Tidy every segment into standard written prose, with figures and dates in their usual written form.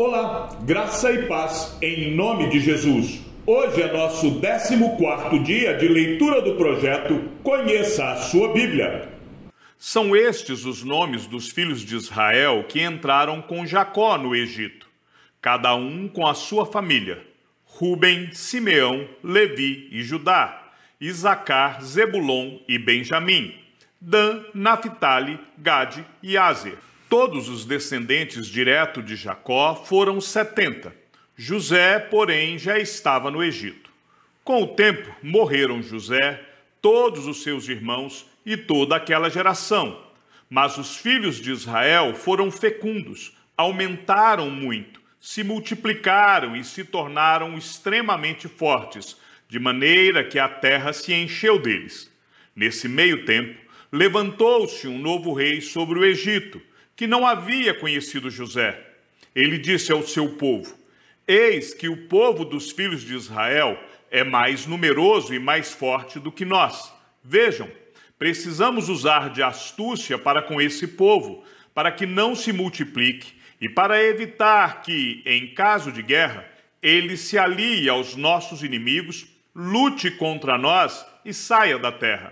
Olá, graça e paz em nome de Jesus. Hoje é nosso 14º dia de leitura do projeto Conheça a Sua Bíblia. São estes os nomes dos filhos de Israel que entraram com Jacó no Egito, cada um com a sua família: Rúben, Simeão, Levi e Judá, Isacar, Zebulon e Benjamim, Dan, Naphtali, Gade e Áser. Todos os descendentes direto de Jacó foram 70. José, porém, já estava no Egito. Com o tempo, morreram José, todos os seus irmãos e toda aquela geração. Mas os filhos de Israel foram fecundos, aumentaram muito, se multiplicaram e se tornaram extremamente fortes, de maneira que a terra se encheu deles. Nesse meio tempo, levantou-se um novo rei sobre o Egito, que não havia conhecido José. Ele disse ao seu povo: eis que o povo dos filhos de Israel é mais numeroso e mais forte do que nós. Vejam, precisamos usar de astúcia para com esse povo, para que não se multiplique e para evitar que, em caso de guerra, ele se alie aos nossos inimigos, lute contra nós e saia da terra.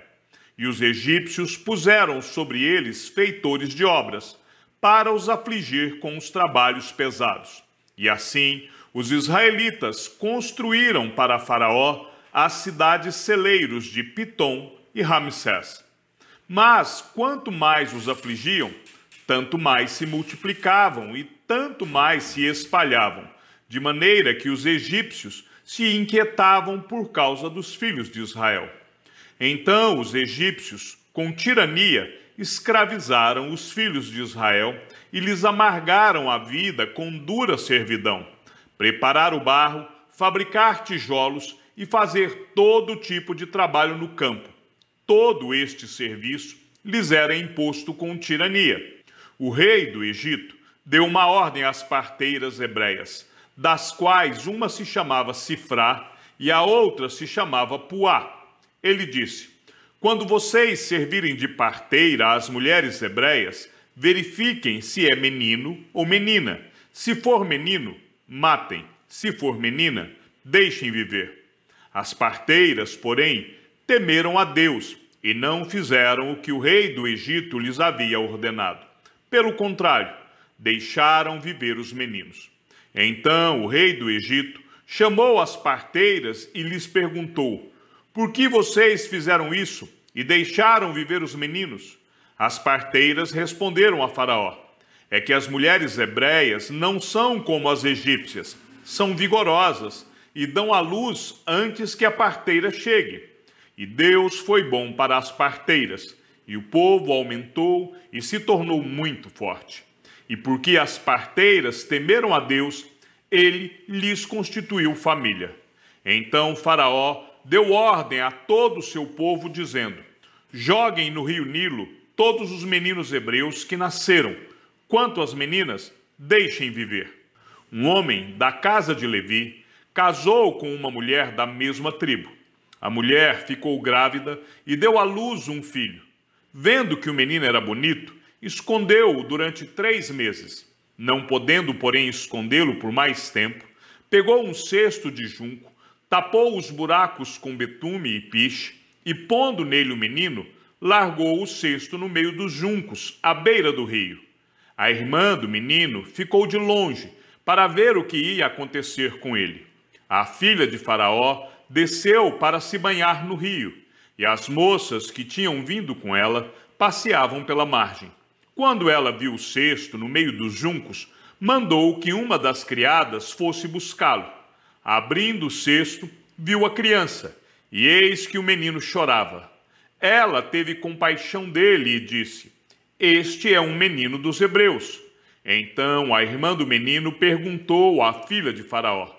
E os egípcios puseram sobre eles feitores de obras, para os afligir com os trabalhos pesados. E assim, os israelitas construíram para Faraó as cidades celeiros de Pitom e Ramsés. Mas, quanto mais os afligiam, tanto mais se multiplicavam e tanto mais se espalhavam, de maneira que os egípcios se inquietavam por causa dos filhos de Israel. Então os egípcios, com tirania, escravizaram os filhos de Israel e lhes amargaram a vida com dura servidão. Preparar o barro, fabricar tijolos e fazer todo tipo de trabalho no campo. Todo este serviço lhes era imposto com tirania. O rei do Egito deu uma ordem às parteiras hebreias, das quais uma se chamava Sifrá e a outra se chamava Puá. Ele disse: quando vocês servirem de parteira às mulheres hebreias, verifiquem se é menino ou menina. Se for menino, matem. Se for menina, deixem viver. As parteiras, porém, temeram a Deus e não fizeram o que o rei do Egito lhes havia ordenado. Pelo contrário, deixaram viver os meninos. Então o rei do Egito chamou as parteiras e lhes perguntou: por que vocês fizeram isso e deixaram viver os meninos? As parteiras responderam a Faraó: é que as mulheres hebreias não são como as egípcias, são vigorosas e dão à luz antes que a parteira chegue. E Deus foi bom para as parteiras, e o povo aumentou e se tornou muito forte. E porque as parteiras temeram a Deus, ele lhes constituiu família. Então Faraó deu ordem a todo o seu povo, dizendo: joguem no rio Nilo todos os meninos hebreus que nasceram. Quanto às meninas, deixem viver. Um homem da casa de Levi casou com uma mulher da mesma tribo. A mulher ficou grávida e deu à luz um filho. Vendo que o menino era bonito, escondeu-o durante 3 meses. Não podendo, porém, escondê-lo por mais tempo, pegou um cesto de junco, tapou os buracos com betume e piche, e pondo nele o menino, largou o cesto no meio dos juncos, à beira do rio. A irmã do menino ficou de longe, para ver o que ia acontecer com ele. A filha de Faraó desceu para se banhar no rio, e as moças que tinham vindo com ela passeavam pela margem. Quando ela viu o cesto no meio dos juncos, mandou que uma das criadas fosse buscá-lo. Abrindo o cesto, viu a criança, e eis que o menino chorava. Ela teve compaixão dele e disse: este é um menino dos hebreus. Então a irmã do menino perguntou à filha de Faraó: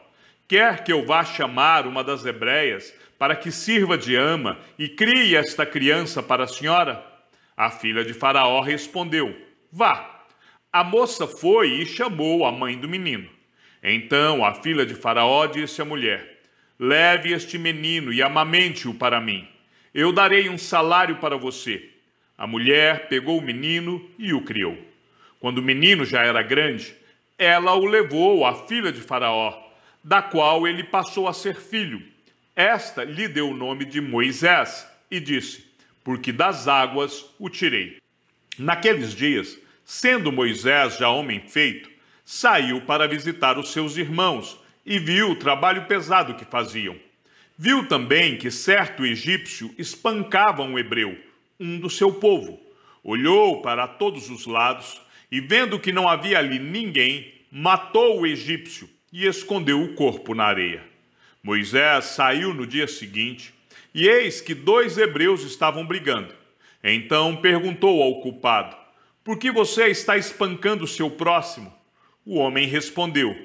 quer que eu vá chamar uma das hebreias para que sirva de ama e crie esta criança para a senhora? A filha de Faraó respondeu: vá. A moça foi e chamou a mãe do menino. Então a filha de Faraó disse à mulher: leve este menino e amamente-o para mim. Eu darei um salário para você. A mulher pegou o menino e o criou. Quando o menino já era grande, ela o levou à filha de Faraó, da qual ele passou a ser filho. Esta lhe deu o nome de Moisés e disse: porque das águas o tirei. Naqueles dias, sendo Moisés já homem feito, saiu para visitar os seus irmãos e viu o trabalho pesado que faziam. Viu também que certo egípcio espancava um hebreu, um do seu povo. Olhou para todos os lados e, vendo que não havia ali ninguém, matou o egípcio e escondeu o corpo na areia. Moisés saiu no dia seguinte e eis que 2 hebreus estavam brigando. Então perguntou ao culpado: por que você está espancando o seu próximo? O homem respondeu: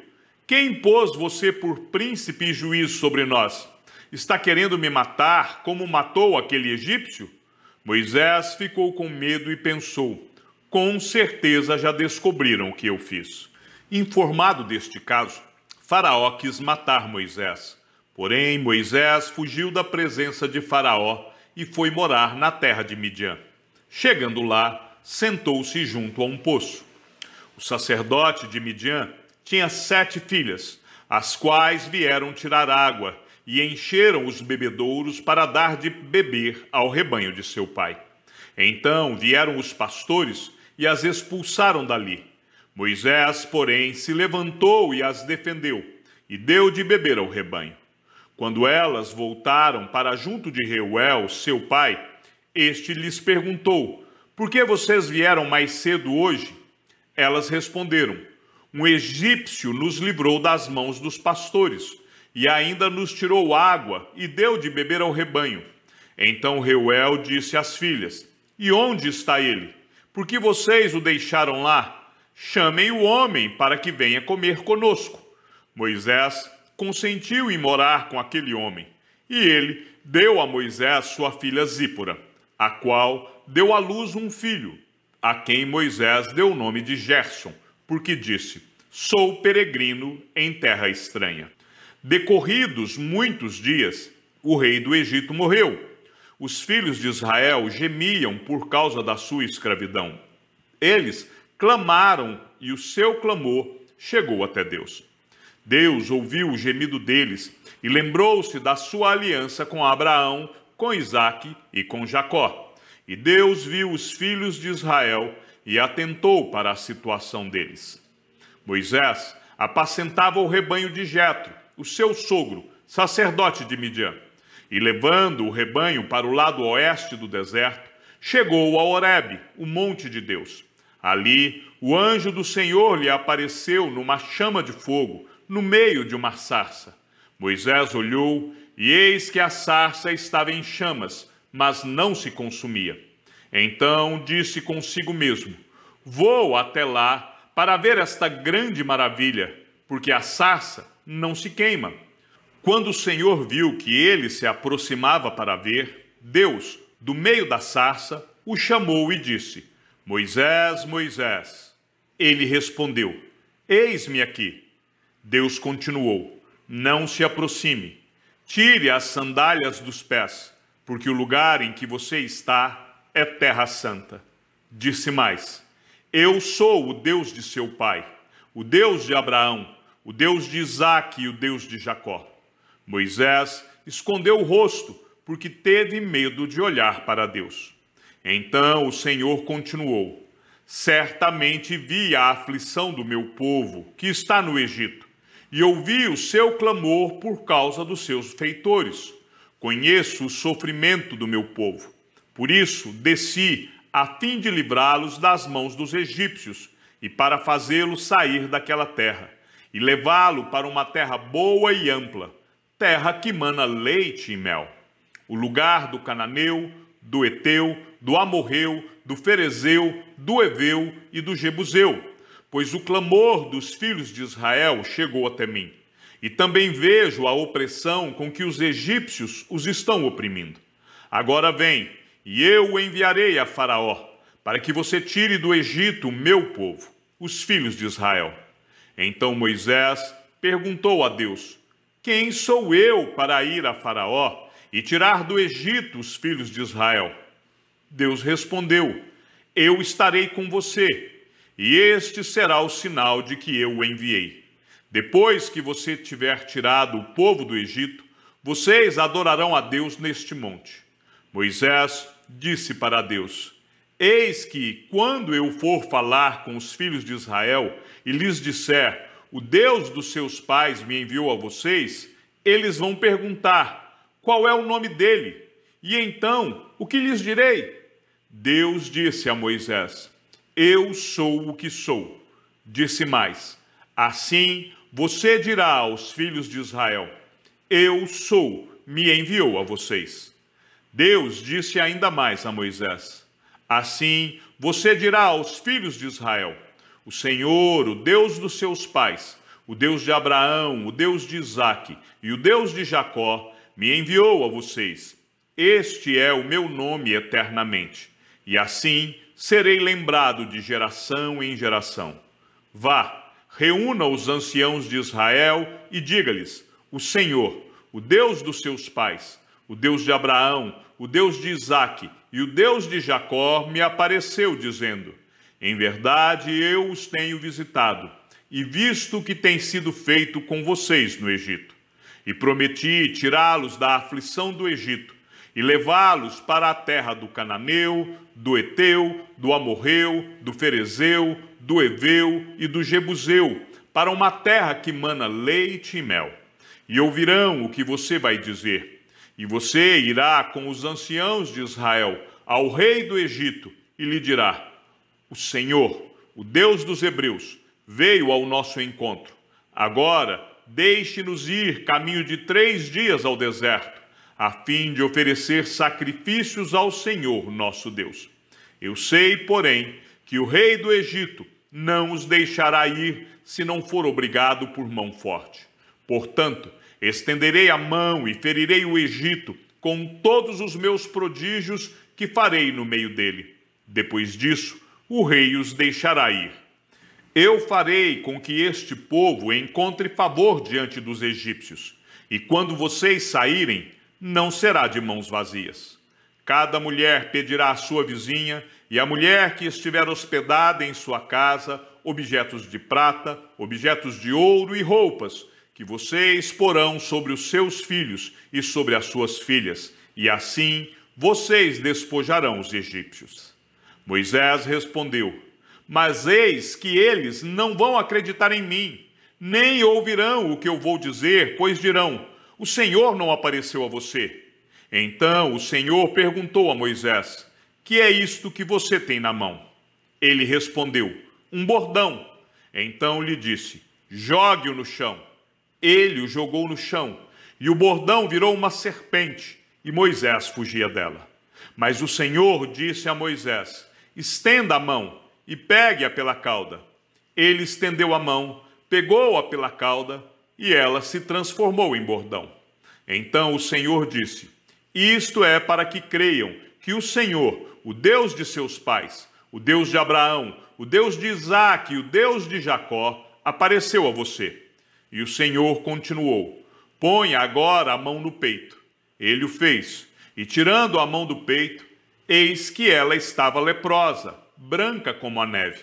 quem pôs você por príncipe e juiz sobre nós? Está querendo me matar como matou aquele egípcio? Moisés ficou com medo e pensou: com certeza já descobriram o que eu fiz. Informado deste caso, Faraó quis matar Moisés. Porém, Moisés fugiu da presença de Faraó e foi morar na terra de Midian. Chegando lá, sentou-se junto a um poço. O sacerdote de Midian tinha 7 filhas, as quais vieram tirar água e encheram os bebedouros para dar de beber ao rebanho de seu pai. Então vieram os pastores e as expulsaram dali. Moisés, porém, se levantou e as defendeu, e deu de beber ao rebanho. Quando elas voltaram para junto de Reuel, seu pai, este lhes perguntou: por que vocês vieram mais cedo hoje? Elas responderam: um egípcio nos livrou das mãos dos pastores, e ainda nos tirou água e deu de beber ao rebanho. Então Reuel disse às filhas: e onde está ele? Por que vocês o deixaram lá? Chamem o homem para que venha comer conosco. Moisés consentiu em morar com aquele homem, e ele deu a Moisés sua filha Zípora, a qual deu à luz um filho, a quem Moisés deu o nome de Gerson, porque disse: sou peregrino em terra estranha. Decorridos muitos dias, o rei do Egito morreu. Os filhos de Israel gemiam por causa da sua escravidão. Eles clamaram e o seu clamor chegou até Deus. Deus ouviu o gemido deles e lembrou-se da sua aliança com Abraão, com Isaque e com Jacó. E Deus viu os filhos de Israel e atentou para a situação deles. Moisés apacentava o rebanho de Jetro, o seu sogro, sacerdote de Midian, e levando o rebanho para o lado oeste do deserto, chegou a Horebe, o monte de Deus. Ali, o anjo do Senhor lhe apareceu numa chama de fogo, no meio de uma sarça. Moisés olhou, e eis que a sarça estava em chamas, mas não se consumia. Então disse consigo mesmo: vou até lá para ver esta grande maravilha, porque a sarça não se queima. Quando o Senhor viu que ele se aproximava para ver, Deus, do meio da sarça, o chamou e disse: Moisés, Moisés. Ele respondeu: eis-me aqui. Deus continuou: não se aproxime, tire as sandálias dos pés, porque o lugar em que você está é terra santa. Disse mais: eu sou o Deus de seu pai, o Deus de Abraão, o Deus de Isaque e o Deus de Jacó. Moisés escondeu o rosto, porque teve medo de olhar para Deus. Então o Senhor continuou: certamente vi a aflição do meu povo, que está no Egito, e ouvi o seu clamor por causa dos seus feitores. Conheço o sofrimento do meu povo. Por isso desci, a fim de livrá-los das mãos dos egípcios, e para fazê-los sair daquela terra, e levá-lo para uma terra boa e ampla, terra que mana leite e mel. O lugar do cananeu, do eteu, do amorreu, do ferezeu, do eveu e do jebuseu, pois o clamor dos filhos de Israel chegou até mim. E também vejo a opressão com que os egípcios os estão oprimindo. Agora vem, e eu o enviarei a Faraó, para que você tire do Egito o meu povo, os filhos de Israel. Então Moisés perguntou a Deus: quem sou eu para ir a Faraó e tirar do Egito os filhos de Israel? Deus respondeu: eu estarei com você, e este será o sinal de que eu o enviei. Depois que você tiver tirado o povo do Egito, vocês adorarão a Deus neste monte. Moisés disse para Deus: Eis que, quando eu for falar com os filhos de Israel e lhes disser, o Deus dos seus pais me enviou a vocês, eles vão perguntar, qual é o nome dele? E então, o que lhes direi? Deus disse a Moisés: Eu sou o que sou. Disse mais: Assim você dirá aos filhos de Israel: Eu sou, me enviou a vocês. Deus disse ainda mais a Moisés: Assim você dirá aos filhos de Israel: O Senhor, o Deus dos seus pais, o Deus de Abraão, o Deus de Isaque e o Deus de Jacó, me enviou a vocês. Este é o meu nome eternamente, e assim serei lembrado de geração em geração. Vá, reúna os anciãos de Israel e diga-lhes: O Senhor, o Deus dos seus pais, o Deus de Abraão, o Deus de Isaque e o Deus de Jacó me apareceu, dizendo: Em verdade eu os tenho visitado e visto o que tem sido feito com vocês no Egito. E prometi tirá-los da aflição do Egito e levá-los para a terra do Cananeu, do Eteu, do Amorreu, do Ferezeu, do Eveu e do Jebuseu, para uma terra que mana leite e mel. E ouvirão o que você vai dizer. E você irá com os anciãos de Israel ao rei do Egito e lhe dirá: O Senhor, o Deus dos hebreus, veio ao nosso encontro. Agora, deixe-nos ir caminho de 3 dias ao deserto, a fim de oferecer sacrifícios ao Senhor, nosso Deus. Eu sei, porém, que o rei do Egito não os deixará ir se não for obrigado por mão forte. Portanto, estenderei a mão e ferirei o Egito com todos os meus prodígios que farei no meio dele. Depois disso, o rei os deixará ir. Eu farei com que este povo encontre favor diante dos egípcios, e quando vocês saírem, não será de mãos vazias. Cada mulher pedirá à sua vizinha, e a mulher que estiver hospedada em sua casa, objetos de prata, objetos de ouro e roupas, que vocês porão sobre os seus filhos e sobre as suas filhas, e assim vocês despojarão os egípcios. Moisés respondeu: Mas eis que eles não vão acreditar em mim, nem ouvirão o que eu vou dizer, pois dirão: O Senhor não apareceu a você. Então o Senhor perguntou a Moisés: Que é isto que você tem na mão? Ele respondeu: Um bordão. Então lhe disse: Jogue-o no chão. Ele o jogou no chão, e o bordão virou uma serpente, e Moisés fugia dela. Mas o Senhor disse a Moisés: Estenda a mão e pegue-a pela cauda. Ele estendeu a mão, pegou-a pela cauda, e ela se transformou em bordão. Então o Senhor disse: Isto é para que creiam que o Senhor, o Deus de seus pais, o Deus de Abraão, o Deus de Isaque e o Deus de Jacó, apareceu a você. E o Senhor continuou: Ponha agora a mão no peito. Ele o fez, e tirando a mão do peito, eis que ela estava leprosa, branca como a neve.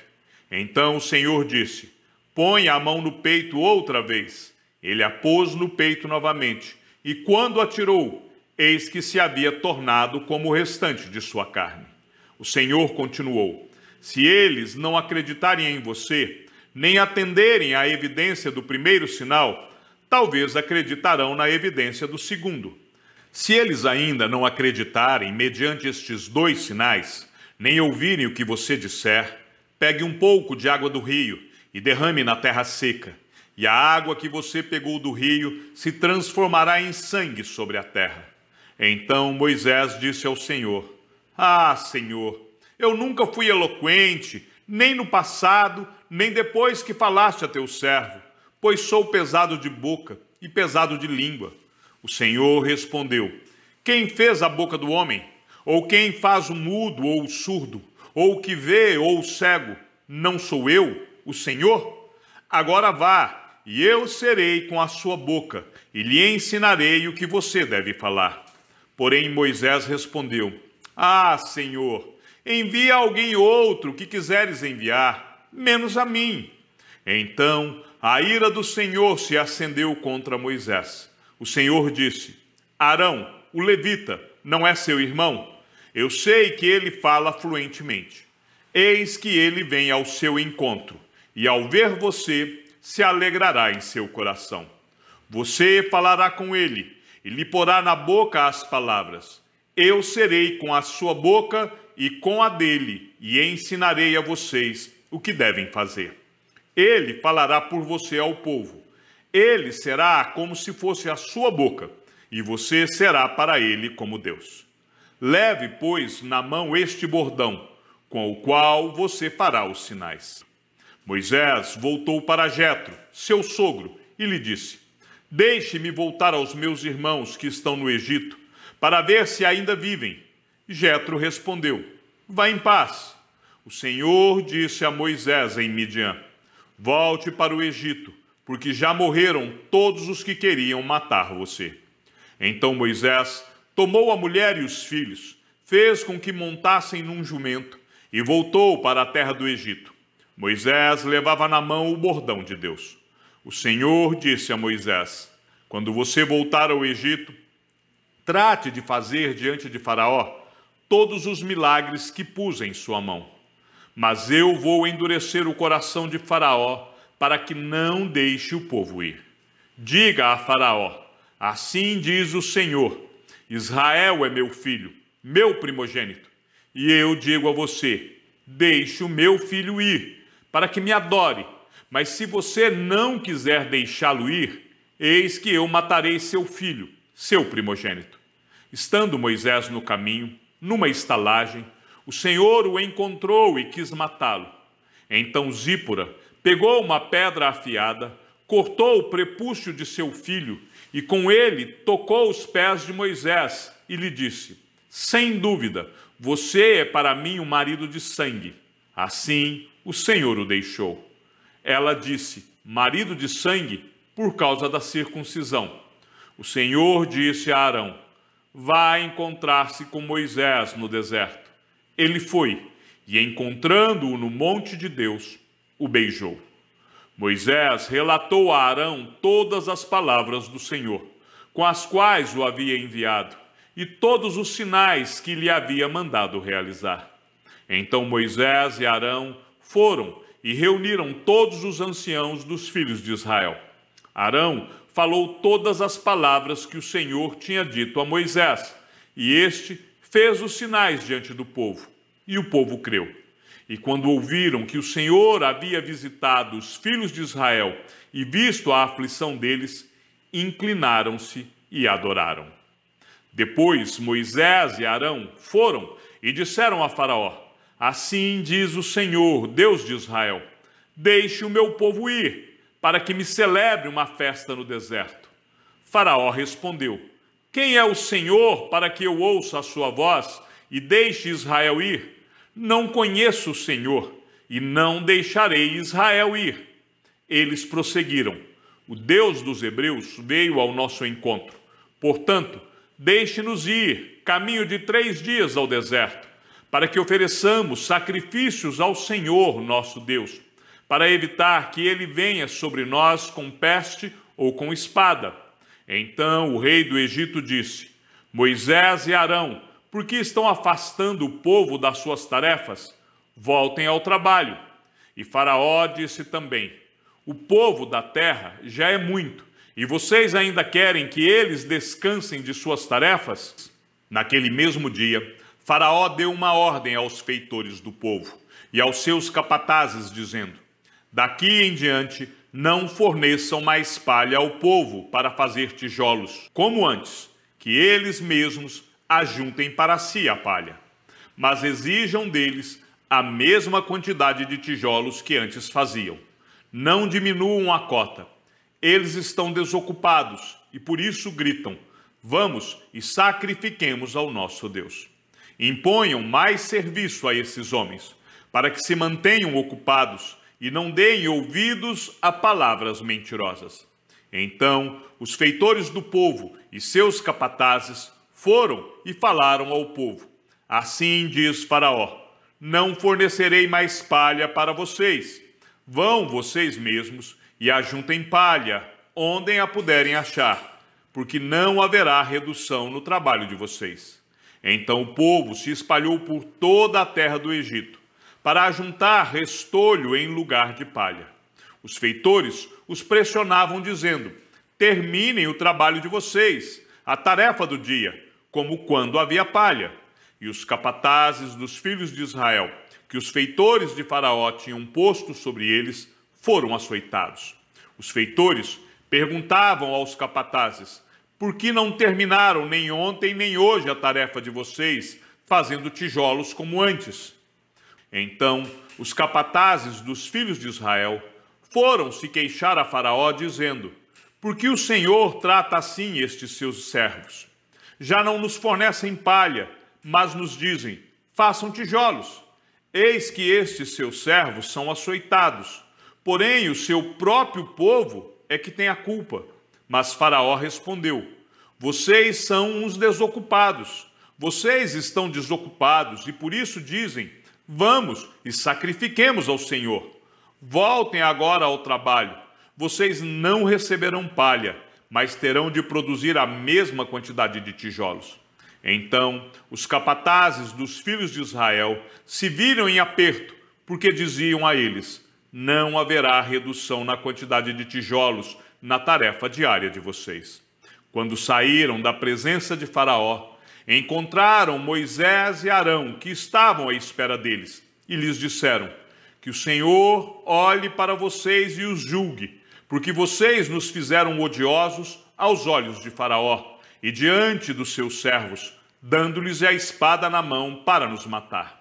Então o Senhor disse: Ponha a mão no peito outra vez. Ele a pôs no peito novamente, e quando a tirou, eis que se havia tornado como o restante de sua carne. O Senhor continuou: Se eles não acreditarem em você, nem atenderem à evidência do primeiro sinal, talvez acreditarão na evidência do segundo. Se eles ainda não acreditarem mediante estes 2 sinais, nem ouvirem o que você disser, pegue um pouco de água do rio e derrame na terra seca, e a água que você pegou do rio se transformará em sangue sobre a terra. Então Moisés disse ao Senhor: Ah, Senhor, eu nunca fui eloquente, nem no passado, nem depois que falaste a teu servo, pois sou pesado de boca e pesado de língua. O Senhor respondeu: Quem fez a boca do homem? Ou quem faz o mudo ou o surdo? Ou o que vê ou o cego? Não sou eu, o Senhor? Agora vá, e eu serei com a sua boca, e lhe ensinarei o que você deve falar. Porém Moisés respondeu: Ah, Senhor, envia alguém outro que quiseres enviar. menos a mim. Então a ira do Senhor se acendeu contra Moisés. O Senhor disse: Arão, o levita, não é seu irmão? Eu sei que ele fala fluentemente. Eis que ele vem ao seu encontro, e ao ver você, se alegrará em seu coração. Você falará com ele, e lhe porá na boca as palavras. Eu serei com a sua boca e com a dele, e ensinarei a vocês o que devem fazer. Ele falará por você ao povo. Ele será como se fosse a sua boca, e você será para ele como Deus. Leve, pois, na mão este bordão, com o qual você fará os sinais. Moisés voltou para Jetro, seu sogro, e lhe disse: Deixe-me voltar aos meus irmãos que estão no Egito, para ver se ainda vivem. Jetro respondeu: Vá em paz. O Senhor disse a Moisés em Midian: Volte para o Egito, porque já morreram todos os que queriam matar você. Então Moisés tomou a mulher e os filhos, fez com que montassem num jumento e voltou para a terra do Egito. Moisés levava na mão o bordão de Deus. O Senhor disse a Moisés: Quando você voltar ao Egito, trate de fazer diante de Faraó todos os milagres que pus em sua mão. Mas eu vou endurecer o coração de Faraó para que não deixe o povo ir. Diga a Faraó: Assim diz o Senhor: Israel é meu filho, meu primogênito. E eu digo a você: Deixe o meu filho ir, para que me adore. Mas se você não quiser deixá-lo ir, eis que eu matarei seu filho, seu primogênito. Estando Moisés no caminho, numa estalagem, o Senhor o encontrou e quis matá-lo. Então Zípora pegou uma pedra afiada, cortou o prepúcio de seu filho e com ele tocou os pés de Moisés e lhe disse: Sem dúvida, você é para mim um marido de sangue. Assim o Senhor o deixou. Ela disse: Marido de sangue, por causa da circuncisão. O Senhor disse a Arão: Vá encontrar-se com Moisés no deserto. Ele foi, e encontrando-o no monte de Deus, o beijou. Moisés relatou a Arão todas as palavras do Senhor, com as quais o havia enviado, e todos os sinais que lhe havia mandado realizar. Então Moisés e Arão foram e reuniram todos os anciãos dos filhos de Israel. Arão falou todas as palavras que o Senhor tinha dito a Moisés, e este fez os sinais diante do povo, e o povo creu. E quando ouviram que o Senhor havia visitado os filhos de Israel e visto a aflição deles, inclinaram-se e adoraram. Depois Moisés e Arão foram e disseram a Faraó: Assim diz o Senhor, Deus de Israel: Deixe o meu povo ir, para que me celebre uma festa no deserto. Faraó respondeu: Quem é o Senhor para que eu ouça a sua voz e deixe Israel ir? Não conheço o Senhor, e não deixarei Israel ir. Eles prosseguiram: O Deus dos hebreus veio ao nosso encontro. Portanto, deixe-nos ir, caminho de 3 dias ao deserto, para que ofereçamos sacrifícios ao Senhor nosso Deus, para evitar que ele venha sobre nós com peste ou com espada. Então o rei do Egito disse: Moisés e Arão, por que estão afastando o povo das suas tarefas? Voltem ao trabalho. E Faraó disse também: O povo da terra já é muito, e vocês ainda querem que eles descansem de suas tarefas? Naquele mesmo dia, Faraó deu uma ordem aos feitores do povo e aos seus capatazes, dizendo: Daqui em diante, não forneçam mais palha ao povo para fazer tijolos, como antes, que eles mesmos ajuntem para si a palha. Mas exijam deles a mesma quantidade de tijolos que antes faziam. Não diminuam a cota. Eles estão desocupados e por isso gritam: Vamos e sacrifiquemos ao nosso Deus. Imponham mais serviço a esses homens, para que se mantenham ocupados e não deem ouvidos a palavras mentirosas. Então os feitores do povo e seus capatazes foram e falaram ao povo: Assim diz Faraó: Não fornecerei mais palha para vocês, Vão vocês mesmos e ajuntem palha, onde a puderem achar, porque não haverá redução no trabalho de vocês. Então o povo se espalhou por toda a terra do Egito, para ajuntar restolho em lugar de palha. Os feitores os pressionavam, dizendo: terminem o trabalho de vocês, a tarefa do dia, como quando havia palha. E os capatazes dos filhos de Israel, que os feitores de Faraó tinham posto sobre eles, foram açoitados. Os feitores perguntavam aos capatazes: por que não terminaram nem ontem nem hoje a tarefa de vocês, fazendo tijolos como antes? Então os capatazes dos filhos de Israel foram se queixar a Faraó, dizendo: por que o Senhor trata assim estes seus servos? Já não nos fornecem palha, mas nos dizem: façam tijolos. Eis que estes seus servos são açoitados, porém o seu próprio povo é que tem a culpa. Mas Faraó respondeu: vocês são uns desocupados. Vocês estão desocupados e por isso dizem: vamos e sacrifiquemos ao Senhor. Voltem agora ao trabalho. Vocês não receberão palha, mas terão de produzir a mesma quantidade de tijolos. Então os capatazes dos filhos de Israel se viram em aperto, porque diziam a eles: não haverá redução na quantidade de tijolos na tarefa diária de vocês. Quando saíram da presença de Faraó, encontraram Moisés e Arão, que estavam à espera deles, e lhes disseram: que o Senhor olhe para vocês e os julgue, porque vocês nos fizeram odiosos aos olhos de Faraó e diante dos seus servos, dando-lhes a espada na mão para nos matar.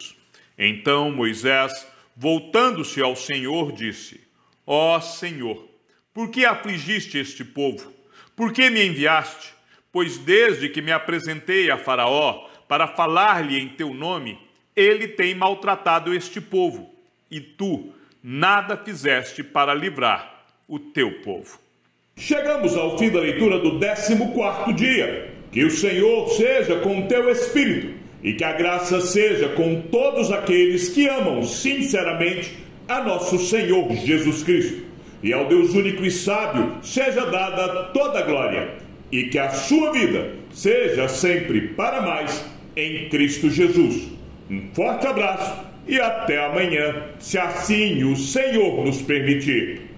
Então Moisés, voltando-se ao Senhor, disse: ó Senhor, por que afligiste este povo? Por que me enviaste? Pois desde que me apresentei a Faraó para falar-lhe em teu nome, ele tem maltratado este povo, e tu nada fizeste para livrar o teu povo. Chegamos ao fim da leitura do 14º dia. Que o Senhor seja com o teu espírito e que a graça seja com todos aqueles que amam sinceramente a nosso Senhor Jesus Cristo. E ao Deus único e sábio seja dada toda a glória, e que a sua vida seja sempre para mais em Cristo Jesus. Um forte abraço e até amanhã, se assim o Senhor nos permitir.